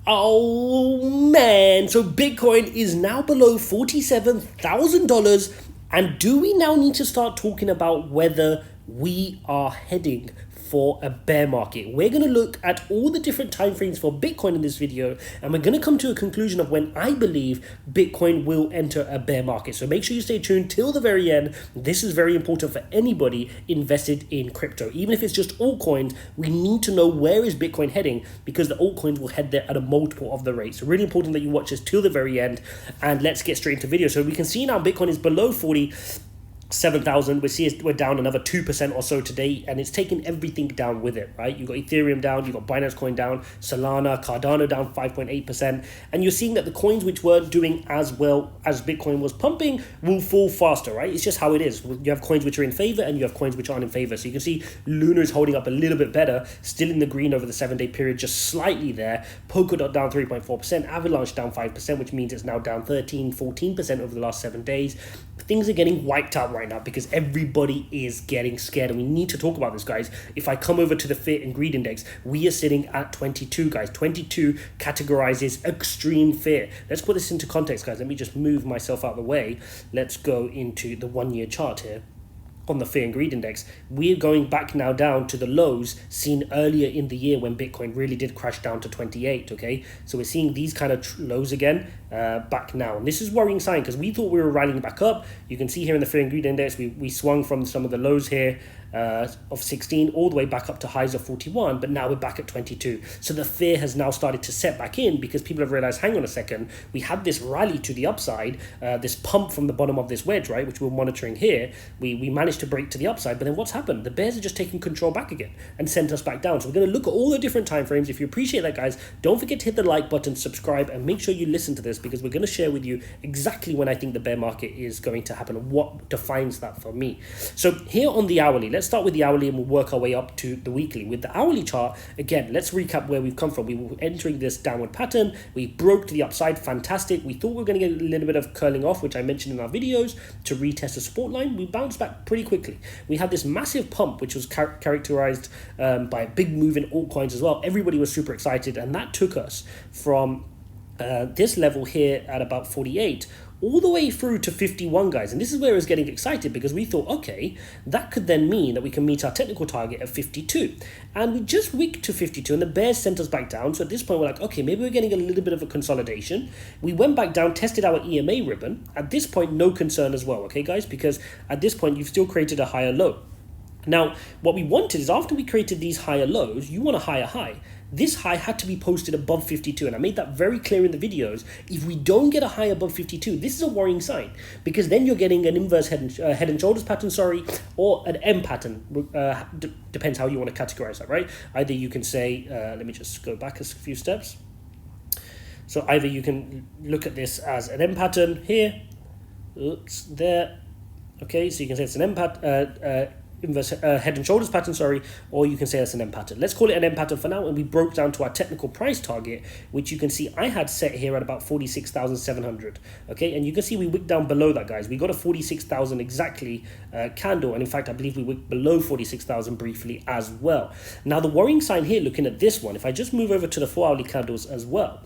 Oh man, so Bitcoin is now below $47,000. And do we now need to start talking about whether we are heading for a bear market? We're going to look at all the different time frames for Bitcoin in this video, and we're going to come to a conclusion of when I believe Bitcoin will enter a bear market. So make sure you stay tuned till the very end. This is very important for anybody invested in crypto. Even if it's just altcoins, we need to know where is Bitcoin heading, because the altcoins will head there at a multiple of the rate. So really important that you watch this till the very end, and let's get straight into video. So we can see now Bitcoin is below 47,000. We see we're down another 2% or so today, and it's taken everything down with it, right? You've got Ethereum down, you've got Binance Coin down, Solana, Cardano down 5.8%, and you're seeing that the coins which weren't doing as well as Bitcoin was pumping will fall faster, right? It's just how it is. You have coins which are in favor and you have coins which aren't in favor. So you can see Luna is holding up a little bit better, still in the green over the 7-day period, just slightly there. Polkadot down 3.4%, Avalanche down 5%, which means it's now down 14% over the last 7 days. Things are getting wiped out right now because everybody is getting scared, and we need to talk about this, guys. If I come over to the fear and greed index, we are sitting at 22, guys. 22 categorizes extreme fear. Let's put this into context, guys. Let me just move myself out of the way. Let's go into the 1-year chart here. On the fear and greed index, we're going back now down to the lows seen earlier in the year when Bitcoin really did crash down to 28. Okay, so we're seeing these kind of lows again back now, and this is worrying sign because we thought we were rallying back up. You can see here in the fear and greed index, we swung from some of the lows here of 16 all the way back up to highs of 41, but now we're back at 22. So the fear has now started to set back in because people have realized, hang on a second, we had this rally to the upside, this pump from the bottom of this wedge, right, which we're monitoring here. We managed to break to the upside, but then what's happened? The bears are just taking control back again and sent us back down. So we're going to look at all the different time frames. If you appreciate that, guys, don't forget to hit the like button, subscribe, and make sure you listen to this, because we're going to share with you exactly when I think the bear market is going to happen and what defines that for me. So here on the hourly, let's start with the hourly and we'll work our way up to the weekly. With the hourly chart, again, let's recap where we've come from. We were entering this downward pattern. We broke to the upside. Fantastic. We thought we were going to get a little bit of curling off, which I mentioned in our videos, to retest the support line. We bounced back pretty quickly. We had this massive pump, which was characterized by a big move in altcoins as well. Everybody was super excited, and that took us from this level here at about 48 all the way through to 51, guys. And this is where I was getting excited, because we thought, okay, that could then mean that we can meet our technical target of 52. And we just wicked to 52 and the bears sent us back down. So at this point, we're like, okay, maybe we're getting a little bit of a consolidation. We went back down, tested our EMA ribbon. At this point, no concern as well, okay, guys, because at this point, you've still created a higher low. Now, what we wanted is, after we created these higher lows, you want a higher high. This high had to be posted above 52, and I made that very clear in the videos. If we don't get a high above 52, this is a worrying sign, because then you're getting an inverse head and shoulders pattern, or an M pattern. Depends how you want to categorize that, right? Either you can say, let me just go back a few steps. So either you can look at this as an M pattern here, oops, there. Okay, so you can say it's an M pattern. Inverse head and shoulders pattern, or you can say that's an M pattern. Let's call it an M pattern for now, and we broke down to our technical price target, which you can see I had set here at about 46,700. Okay, and you can see we wicked down below that, guys. We got a 46,000 exactly candle, and in fact, I believe we wicked below 46,000 briefly as well. Now, the worrying sign here, looking at this one, if I just move over to the 4-hourly candles as well,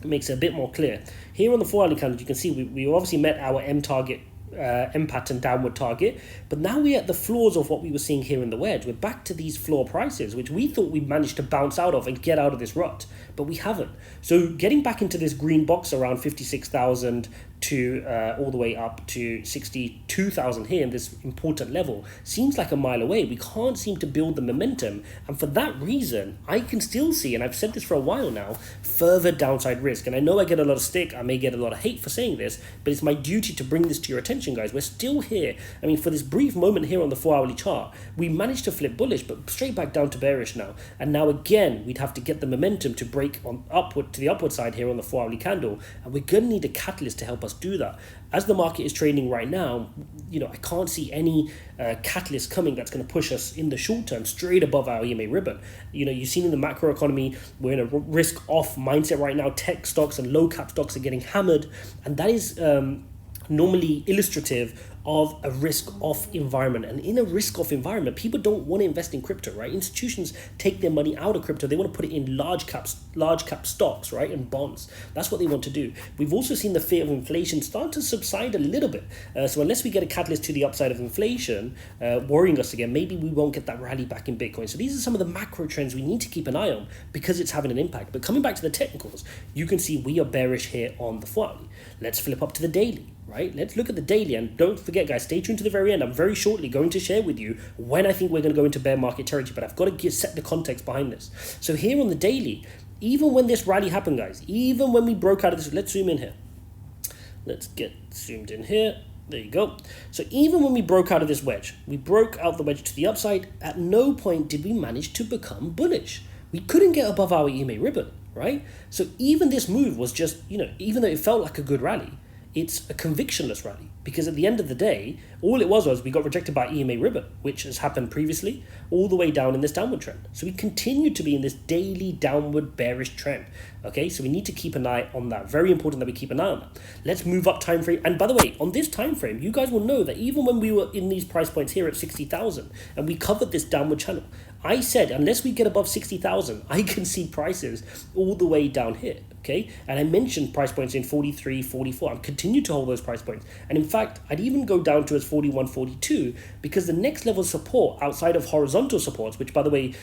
it makes it a bit more clear. Here on the 4-hourly candles, you can see we obviously met our M target, M pattern downward target, but now we're at the floors of what we were seeing here in the wedge. We're back to these floor prices, which we thought we managed to bounce out of and get out of this rut, but we haven't. So getting back into this green box around 56,000 to all the way up to 62,000 here in this important level seems like a mile away. We can't seem to build the momentum, and for that reason, I can still see, and I've said this for a while now, further downside risk. And I know I get a lot of stick, I may get a lot of hate for saying this, but it's my duty to bring this to your attention, guys. We're still here. I mean, for this brief moment here on the 4-hourly chart, we managed to flip bullish, but straight back down to bearish now. And now again, we'd have to get the momentum to break on upward to the upward side here on the 4-hourly candle, and we're going to need a catalyst to help us do that. As the market is trading right now, I can't see any catalyst coming that's going to push us in the short term straight above our EMA ribbon. You've seen in the macro economy, we're in a risk off mindset right now. Tech stocks and low cap stocks are getting hammered, and that is normally illustrative of a risk-off environment. And in a risk-off environment, people don't want to invest in crypto, right? Institutions take their money out of crypto. They want to put it in large cap stocks, right, and bonds. That's what they want to do. We've also seen the fear of inflation start to subside a little bit. So unless we get a catalyst to the upside of inflation worrying us again, maybe we won't get that rally back in Bitcoin. So these are some of the macro trends we need to keep an eye on because it's having an impact. But coming back to the technicals, you can see we are bearish here on the hourly. Let's flip up to the daily. Right? Let's look at the daily, and don't forget, guys, stay tuned to the very end. I'm very shortly going to share with you when I think we're going to go into bear market territory, but I've got to set the context behind this. So here on the daily, even when this rally happened, guys, even when we broke out of this, let's zoom in here. Let's get zoomed in here. There you go. So even when we broke out of this wedge, we broke out the wedge to the upside. At no point did we manage to become bullish. We couldn't get above our EMA ribbon, right? So even this move was just, even though it felt like a good rally, it's a convictionless rally, because at the end of the day, all it was we got rejected by EMA ribbon, which has happened previously, all the way down in this downward trend. So we continue to be in this daily downward bearish trend. Okay, so we need to keep an eye on that. Very important that we keep an eye on that. Let's move up time frame. And by the way, on this time frame, you guys will know that even when we were in these price points here at 60,000 and we covered this downward channel, I said, unless we get above 60,000, I can see prices all the way down here, okay? And I mentioned price points in 43, 44. I've continued to hold those price points. And in fact, I'd even go down to as 41, 42, because the next level of support outside of horizontal supports, which by the way,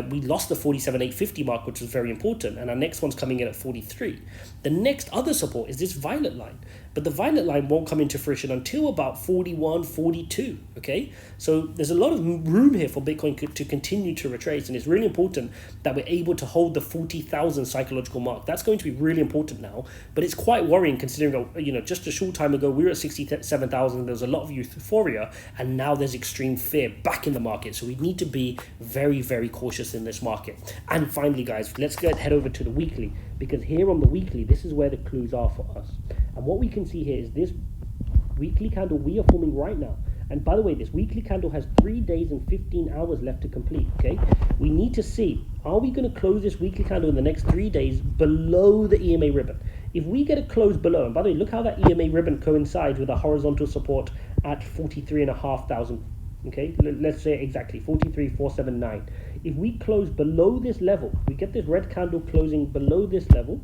we lost the 47,850 mark, which was very important. And our next one's coming in at 43. The next other support is this violet line. But the violet line won't come into fruition until about 41, 42, okay? So there's a lot of room here for Bitcoin to continue to retrace, and it's really important that we're able to hold the 40,000 psychological mark. That's going to be really important now, but it's quite worrying considering, just a short time ago, we were at 67,000, there was a lot of euphoria, and now there's extreme fear back in the market. So we need to be very, very cautious in this market. And finally, guys, let's head over to the weekly, because here on the weekly, this is where the clues are for us. And what we can see here is this weekly candle we are forming right now. And by the way, this weekly candle has 3 days and 15 hours left to complete, okay? We need to see, are we going to close this weekly candle in the next 3 days below the EMA ribbon? If we get a close below, and by the way, look how that EMA ribbon coincides with a horizontal support at 43,500, okay? Let's say exactly, 43,479. If we close below this level, we get this red candle closing below this level,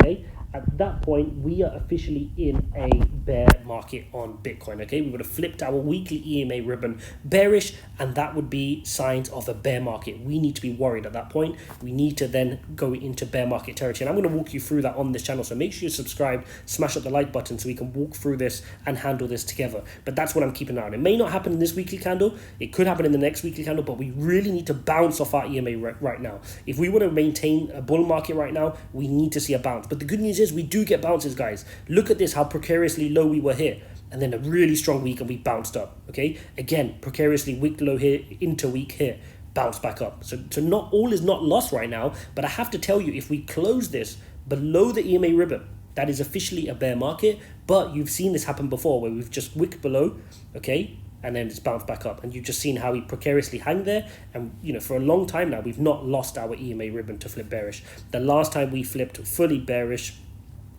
okay? At that point, we are officially in a bear market on Bitcoin, okay? We would have flipped our weekly EMA ribbon bearish, and that would be signs of a bear market. We need to be worried at that point. We need to then go into bear market territory. And I'm going to walk you through that on this channel. So make sure you're subscribed, smash up the like button so we can walk through this and handle this together. But that's what I'm keeping an eye on. It may not happen in this weekly candle. It could happen in the next weekly candle, but we really need to bounce off our EMA right now. If we want to maintain a bull market right now, we need to see a bounce. But the good news is we do get bounces, guys. Look at this, how precariously low we were here, and then a really strong week and we bounced up, okay? Again, precariously weak low here, into week here, bounce back up. So not all is not lost right now, but I have to tell you, if we close this below the EMA ribbon, that is officially a bear market. But you've seen this happen before where we've just wicked below, okay, and then it's bounced back up, and you've just seen how we precariously hang there. And for a long time now, we've not lost our EMA ribbon to flip bearish. The last time we flipped fully bearish,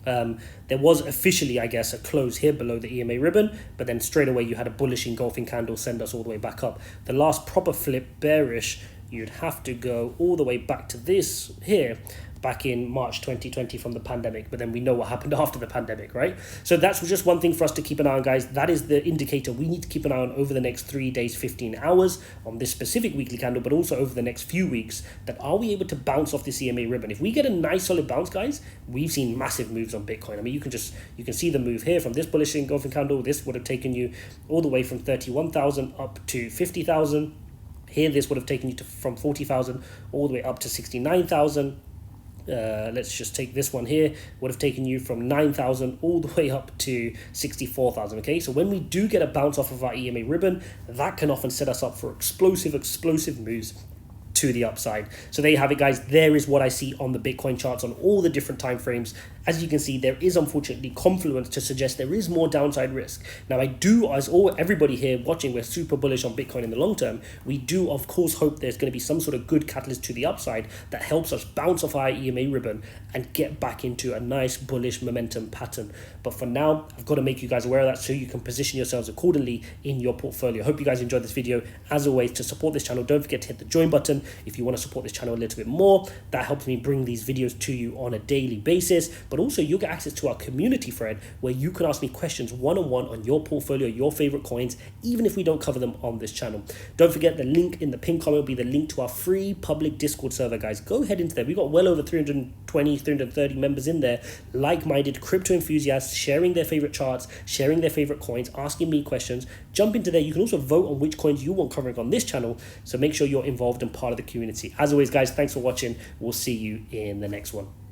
there was officially, I guess, a close here below the EMA ribbon, but then straight away you had a bullish engulfing candle send us all the way back up. The last proper flip bearish, you'd have to go all the way back to this here, back in March 2020 from the pandemic, but then we know what happened after the pandemic, right? So that's just one thing for us to keep an eye on, guys. That is the indicator we need to keep an eye on over the next 3 days, 15 hours on this specific weekly candle, but also over the next few weeks, that are we able to bounce off this EMA ribbon? If we get a nice solid bounce, guys, we've seen massive moves on Bitcoin. I mean, you can see the move here from this bullish engulfing candle. This would have taken you all the way from 31,000 up to 50,000. Here, this would have taken you from 40,000 all the way up to 69,000. Let's just take this one here, would have taken you from 9,000 all the way up to 64,000, okay? So when we do get a bounce off of our EMA ribbon, that can often set us up for explosive moves to the upside. So there you have it, guys. There is what I see on the Bitcoin charts on all the different time frames. As you can see, there is unfortunately confluence to suggest there is more downside risk. Now, I do, as everybody here watching, we're super bullish on Bitcoin in the long term. We do, of course, hope there's going to be some sort of good catalyst to the upside that helps us bounce off our EMA ribbon and get back into a nice bullish momentum pattern. But for now, I've got to make you guys aware of that so you can position yourselves accordingly in your portfolio. Hope you guys enjoyed this video. As always, to support this channel, don't forget to hit the join button if you want to support this channel a little bit more. That helps me bring these videos to you on a daily basis. But also, you'll get access to our community thread where you can ask me questions one-on-one on your portfolio, your favorite coins, even if we don't cover them on this channel. Don't forget, the link in the pinned comment will be the link to our free public Discord server, guys. Go ahead into there. We've got well over 320, 330 members in there, like-minded crypto enthusiasts sharing their favorite charts, sharing their favorite coins, asking me questions. Jump into there. You can also vote on which coins you want covering on this channel, so make sure you're involved and part of the community. As always, guys, thanks for watching. We'll see you in the next one.